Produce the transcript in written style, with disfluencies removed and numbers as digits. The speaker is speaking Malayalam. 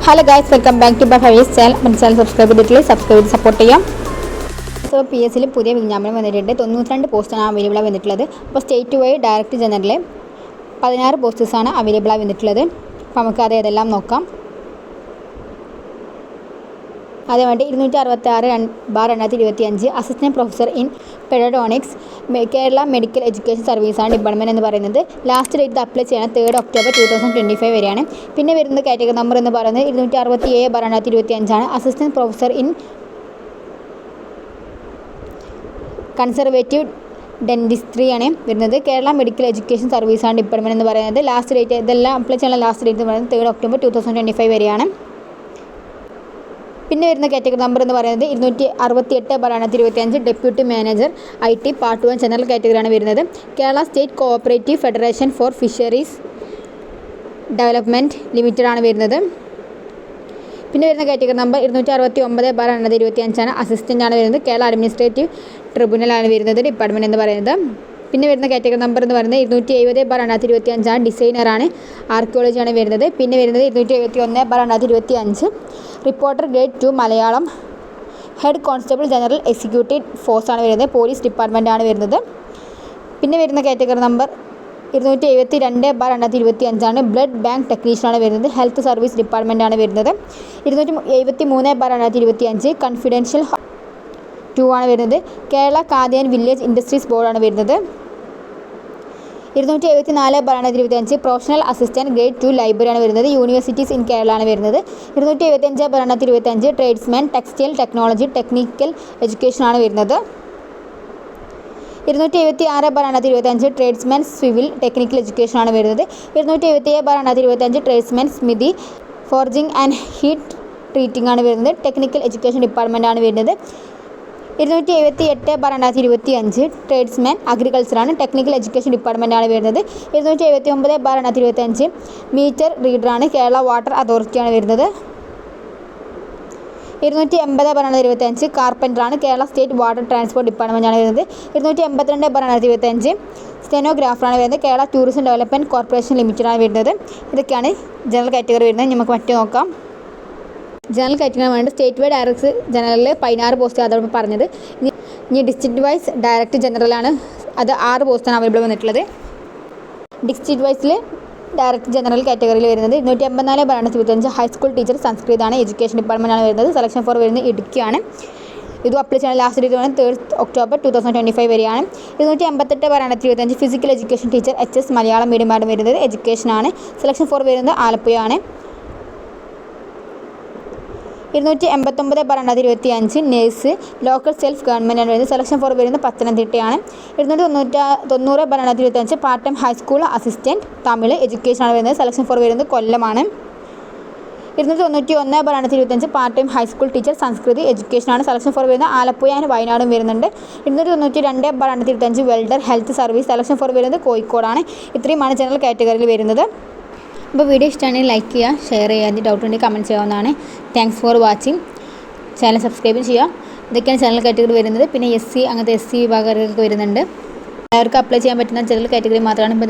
Hello guys, welcome back to ഫവേഴ്സ് ചാനൽ. നമ്മുടെ ചാനൽ സബ്സ്ക്രൈബ് ചെയ്തിട്ടില്ലേ? സബ്സ്ക്രൈബ് ചെയ്ത് സപ്പോർട്ട് ചെയ്യാം. സോ പി എസ് സിയിൽ പുതിയ വിജ്ഞാപനം വന്നിട്ടുണ്ട്. 92 പോസ്റ്റാണ് അവൈലബിളായി വന്നിട്ടുള്ളത്. അപ്പോൾ സ്റ്റേറ്റ് വൈഡ് ഡയറക്ടർ ജനറൽ 16 പോസ്റ്റേഴ്സാണ് അവൈലബിളായി വന്നിട്ടുള്ളത്. അപ്പോൾ നമുക്ക് അത് ഏതെല്ലാം നോക്കാം. അതേമാതിരി 266/2025 assistant professor in pedagogics Kerala medical education സർവീസാണ് ഡിപ്പാർട്ട്മെൻറ്റ് എന്ന് പറയുന്നത്. ലാസ്റ്റ് ഡേറ്റ് അപ്ലൈ ചെയ്യണം 3 ഒക്ടോബർ 2025 വരെയാണ്. പിന്നെ വരുന്ന കാറ്റഗറി നമ്പർ എന്ന് പറയുന്നത് 267/2025 ആണ്. അസിസ്റ്റൻറ്റ് പ്രൊഫസർ ഇൻ കൺസർവേറ്റീവ് ഡെൻറ്റിസ്ട്രിയാണ് വരുന്നത്. കേരള മെഡിക്കൽ എഡ്യൂക്കേഷൻ സർവീസാണ് ഡിപ്പാർട്ട്മെൻറ്റ് എന്ന് പറയുന്നത്. ലാസ്റ്റ് ഡേറ്റ് ഇതെല്ലാം അപ്ലൈ ചെയ്യാനുള്ള ലാസ്റ്റ് ഡേറ്റ് എന്ന് പറയുന്നത് 3 ഒക്ടോബർ 2025 വരെയാണ്. പിന്നെ വരുന്ന കാറ്റഗറി നമ്പർ എന്ന് പറയുന്നത് 268/2025 deputy manager IT part 1 general കാറ്റഗറിയാണ് വരുന്നത്. Kerala state cooperative federation for fisheries development limited ആണ് വരുന്നത്. പിന്നെ വരുന്ന കാറ്റഗറി നമ്പർ 269/2025 ആണ്. അസിസ്റ്റൻ്റ് ആണ് വരുന്നത്. കേരള അഡ്മിനിസ്ട്രേറ്റീവ് ട്രിബ്യൂണലാണ് വരുന്നത് ഡിപ്പാർട്ട്മെൻറ്റ് എന്ന് പറയുന്നത്. പിന്നെ വരുന്ന കാറ്റഗറി നമ്പർ എന്ന് പറയുന്നത് 270/2025 ആണ്. ഡിസൈനറാണ്. ആർക്കിയോളജിയാണ് വരുന്നത്. പിന്നെ വരുന്നത് 271/2025 reporter grade 2 Malayalam head constable general executive ഫോഴ്സാണ് വരുന്നത്. പോലീസ് ഡിപ്പാർട്ട്മെൻ്റ് ആണ് വരുന്നത്. പിന്നെ വരുന്ന കാറ്റഗറി നമ്പർ 272/2025 ആണ്. ബ്ലഡ് ബാങ്ക് ടെക്നീഷ്യനാണ് വരുന്നത്. ഹെൽത്ത് സർവീസ് ഡിപ്പാർട്ട്മെൻ്റ് ആണ് വരുന്നത്. 273/2025 കോൺഫിഡൻഷ്യൽ 2 ആണ് വരുന്നത്. Kerala khadi and village industries ബോർഡാണ് വരുന്നത്. 274/2025 പ്രൊഫഷണൽ അസിസ്റ്റൻറ്റ് ഗ്രേഡ് 2 ലൈബ്രറിയാണ് വരുന്നത്. യൂണിവേഴ്സിറ്റീസ് ഇൻ കേരള ആണ് വരുന്നത്. 275/2025 tradesman textile technology technical education ആണ് വരുന്നത്. 276/2025 ട്രേഡ്സ്മാൻ സിവിൽ ടെക്നിക്കൽ എഡ്യൂക്കേഷൻ ആണ് വരുന്നത്. 277/2025 tradesman smithy forging and heat treating ആണ് വരുന്നത്. ടെക്നിക്കൽ എഡ്യൂക്കേഷൻ ഡിപ്പാർട്ട്മെൻ്റ് ആണ് വരുന്നത്. 278/2025 ട്രേഡ്സ്മാൻ അഗ്രികൾച്ചറാണ്. ടെക്നിക്കൽ എഡ്യൂക്കേഷൻ ഡിപ്പാർട്ട്മെൻ്റ് ആണ് വരുന്നത്. 279/2025 മീറ്റർ റീഡറാണ്. കേരള വാട്ടർ അതോറിറ്റിയാണ് വരുന്നത്. 280/2025 കാർപ്പൻ്ററാണ്. Kerala state water transport department ആണ് വരുന്നത്. 282/2025 സ്റ്റെനോഗ്രാഫറാണ് വരുന്നത്. Kerala tourism development corporation limited ആണ് വരുന്നത്. ഇതൊക്കെയാണ് ജനറൽ കാറ്റഗറി വരുന്നത്. നമുക്ക് മറ്റു നോക്കാം. ജനറൽ കാറ്റഗറി വേണ്ട സ്റ്റേറ്റ് വൈഡ് ഡയറക്ടർ ജനറലിൽ 16 പോസ്റ്റ് അതോടൊപ്പം പറഞ്ഞത്. ഇനി ഡിസ്ട്രിക്ട് വൈസ് ഡയറക്ടർ ജനറലാണ്. അത് 6 പോസ്റ്റാണ് അവൈലബിൾ വന്നിട്ടുള്ളത്. ഡിസ്ട്രിക്ട് വൈസിൽ ഡയറക്ടർ ജനറൽ കാറ്റഗറിയിൽ വരുന്നത് 284/2025 ഹൈസ്കൂൾ ടീച്ചർ സംസ്കൃതമാണ്. എഡ്യൂക്കേഷൻ ഡിപ്പാർട്ട്മെൻ്റ് ആണ് വരുന്നത്. സെലക്ഷൻ ഫോർ വരുന്നത് ഇടുക്കിയാണ്. ഇതും അപ്ലൈ ചെയ്യാൻ ലാസ്റ്റ് ഡേറ്റ് 3 ഒക്ടോബർ 2025 വരെയാണ്. 258/2025 physical education teacher HS Malayalam മീഡിയമാണ് വരുന്നത്. എഡ്യൂക്കേഷനാണ്. സെലക്ഷൻ ഫോർ വരുന്നത് ആലപ്പുഴയാണ്. 289/2025 നേഴ്സ് ലോക്കൽ സെൽഫ് ഗവൺമെൻറ് ആണ് വരുന്നത്. സെലക്ഷൻ ഫോർ വരുന്നത് പത്തനംതിട്ടയാണ്. 290/2025 part time high school assistant Tamil എഡ്യൂക്കേഷനാണ് വരുന്നത്. സെലക്ഷൻ ഫോർ വരുന്നത് കൊല്ലമാണ്. 291/2025 പാർട്ട് ടൈം ഹൈസ്കൂൾ ടീച്ചർ സംസ്കൃതി എഡ്യൂക്കേഷനാണ്. സെലക്ഷൻ ഫോർ വരുന്നത് ആലപ്പുഴ ആൻഡ് വയനാടും വരുന്നുണ്ട്. 292/2025 welder health service. Selection for വരുന്നത് കോഴിക്കോടാണ്. ഇത്രയുമാണ് ജനറൽ കാറ്റഗറിയിൽ വരുന്നത്. അപ്പോൾ വീഡിയോ ഇഷ്ടമാണെങ്കിൽ ലൈക്ക് ചെയ്യുക, ഷെയർ ചെയ്യുക. അതിൻ്റെ ഡൗട്ട് ഉണ്ടെങ്കിൽ കമൻറ്റ് ചെയ്യാവുന്നതാണ്. Thanks for watching. Channel subscribe ചെയ്യുക. ഇതൊക്കെയാണ് ജനറൽ കാറ്റഗറി വരുന്നത്. പിന്നെ SC അങ്ങനത്തെ SC വിഭാഗക്കാർക്ക് വരുന്നുണ്ട്. എല്ലാവർക്കും അപ്ലൈ ചെയ്യാൻ പറ്റുന്ന ജനറൽ കാറ്റഗറി മാത്രമാണ് ഇപ്പോൾ